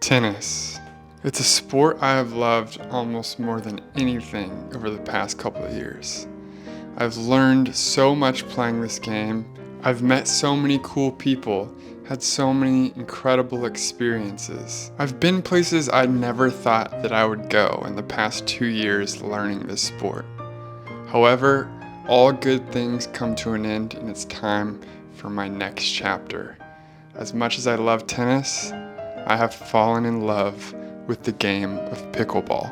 Tennis. It's a sport I have loved almost more than anything over the past couple of years. I've learned so much playing this game. I've met so many cool people, had so many incredible experiences. I've been places I never thought that I would go in the past 2 years learning this sport. However, all good things come to an end and it's time for my next chapter. As much as I love tennis, I have fallen in love with the game of pickleball.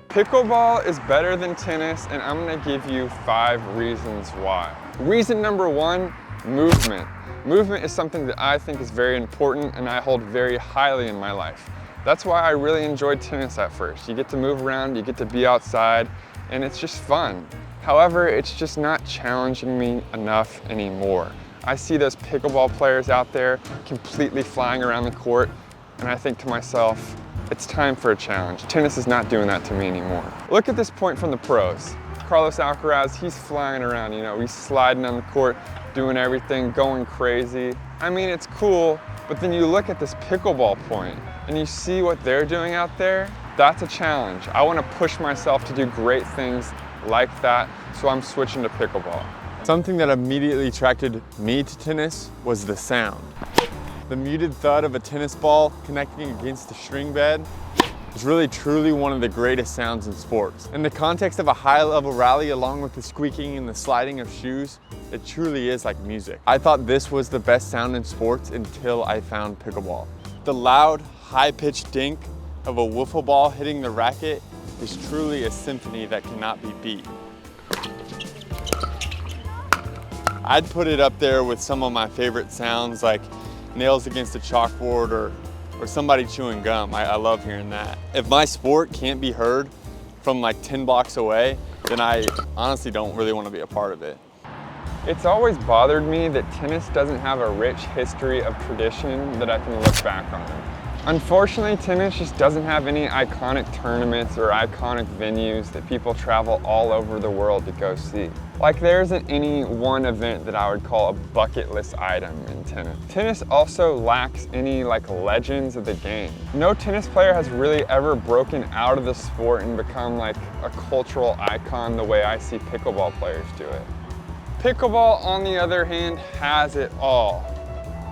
Pickleball is better than tennis, and I'm gonna give you 5 reasons why. Reason number 1, movement. Movement is something that I think is very important and I hold very highly in my life. That's why I really enjoyed tennis at first. You get to move around, you get to be outside, and it's just fun. However, it's just not challenging me enough anymore. I see those pickleball players out there completely flying around the court, and I think to myself, it's time for a challenge. Tennis is not doing that to me anymore. Look at this point from the pros. Carlos Alcaraz, he's flying around, he's sliding on the court, doing everything, going crazy. I mean, it's cool, but then you look at this pickleball point and you see what they're doing out there. That's a challenge. I want to push myself to do great things like that, so I'm switching to pickleball. Something that immediately attracted me to tennis was the sound. The muted thud of a tennis ball connecting against the string bed is really truly one of the greatest sounds in sports. In the context of a high-level rally, along with the squeaking and the sliding of shoes, it truly is like music. I thought this was the best sound in sports until I found pickleball. The loud, high-pitched dink of a wiffle ball hitting the racket is truly a symphony that cannot be beat. I'd put it up there with some of my favorite sounds like nails against a chalkboard or somebody chewing gum. I love hearing that. If my sport can't be heard from like 10 blocks away, then I honestly don't really want to be a part of it. It's always bothered me that tennis doesn't have a rich history of tradition that I can look back on. Unfortunately, tennis just doesn't have any iconic tournaments or iconic venues that people travel all over the world to go see. Like, there isn't any one event that I would call a bucket list item in tennis. Tennis also lacks any legends of the game. No tennis player has really ever broken out of the sport and become like a cultural icon the way I see pickleball players do it. Pickleball, on the other hand, has it all.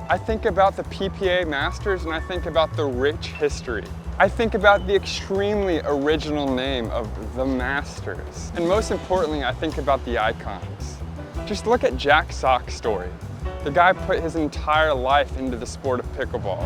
I think about the PPA Masters and I think about the rich history. I think about the extremely original name of the Masters. And most importantly, I think about the icons. Just look at Jack Sock's story. The guy put his entire life into the sport of pickleball.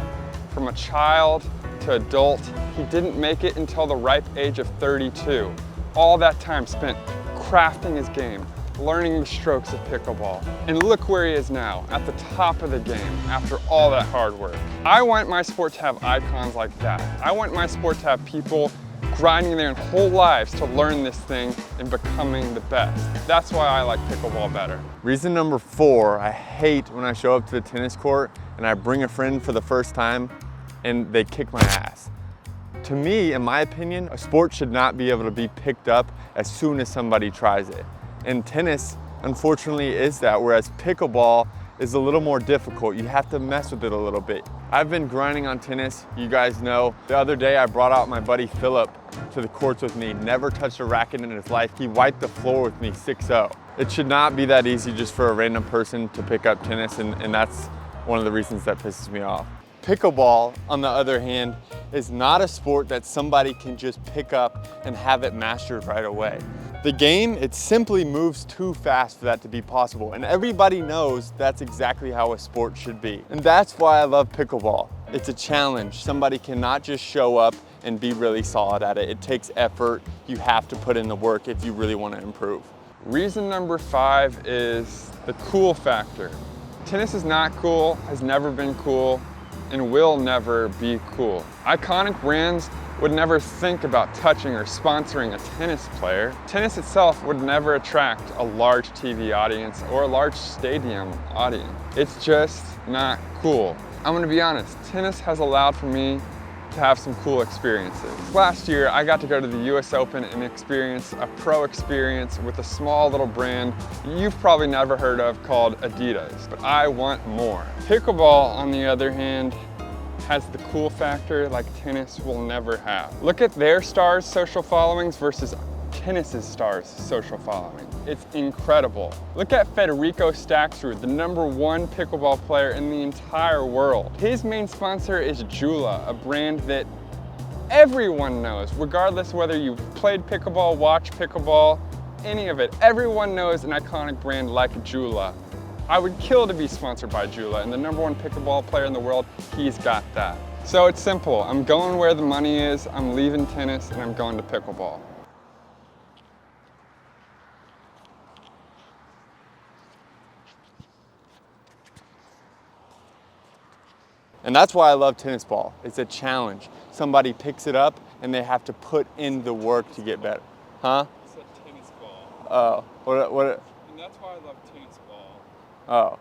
From a child to adult, he didn't make it until the ripe age of 32. All that time spent crafting his game, learning the strokes of pickleball. And look where he is now, at the top of the game, after all that hard work. I want my sport to have icons like that. I want my sport to have people grinding their whole lives to learn this thing and becoming the best. That's why I like pickleball better. Reason number 4, I hate when I show up to the tennis court and I bring a friend for the first time and they kick my ass. To me, in my opinion, a sport should not be able to be picked up as soon as somebody tries it. And tennis, unfortunately, is that, whereas pickleball is a little more difficult. You have to mess with it a little bit. I've been grinding on tennis, you guys know. The other day I brought out my buddy Philip to the courts with me, never touched a racket in his life. He wiped the floor with me 6-0. It should not be that easy just for a random person to pick up tennis, and that's one of the reasons that pisses me off. Pickleball, on the other hand, is not a sport that somebody can just pick up and have it mastered right away. The game, it simply moves too fast for that to be possible, and everybody knows that's exactly how a sport should be. And that's why I love pickleball. It's a challenge. Somebody cannot just show up and be really solid at it. It takes effort. You have to put in the work if you really want to improve. Reason number 5 is the cool factor. Tennis is not cool, has never been cool, and will never be cool. Iconic brands would never think about touching or sponsoring a tennis player. Tennis itself would never attract a large TV audience or a large stadium audience. It's just not cool. I'm gonna be honest, tennis has allowed for me to have some cool experiences. Last year, I got to go to the US Open and experience a pro experience with a small little brand you've probably never heard of called Adidas, but I want more. Pickleball, on the other hand, has the cool factor like tennis will never have. Look at their stars' social followings versus tennis's stars' social following. It's incredible. Look at Federico Staksrud, the #1 pickleball player in the entire world. His main sponsor is Jula, a brand that everyone knows, regardless whether you've played pickleball, watched pickleball, any of it. Everyone knows an iconic brand like Jula. I would kill to be sponsored by Jula, and the #1 pickleball player in the world, he's got that. So it's simple. I'm going where the money is, I'm leaving tennis, and I'm going to pickleball. And that's why I love tennis ball. It's a challenge. Somebody picks it up and they have to put in the work to get better. Huh? It's a tennis ball. Oh, what? And that's why I love tennis ball. Oh.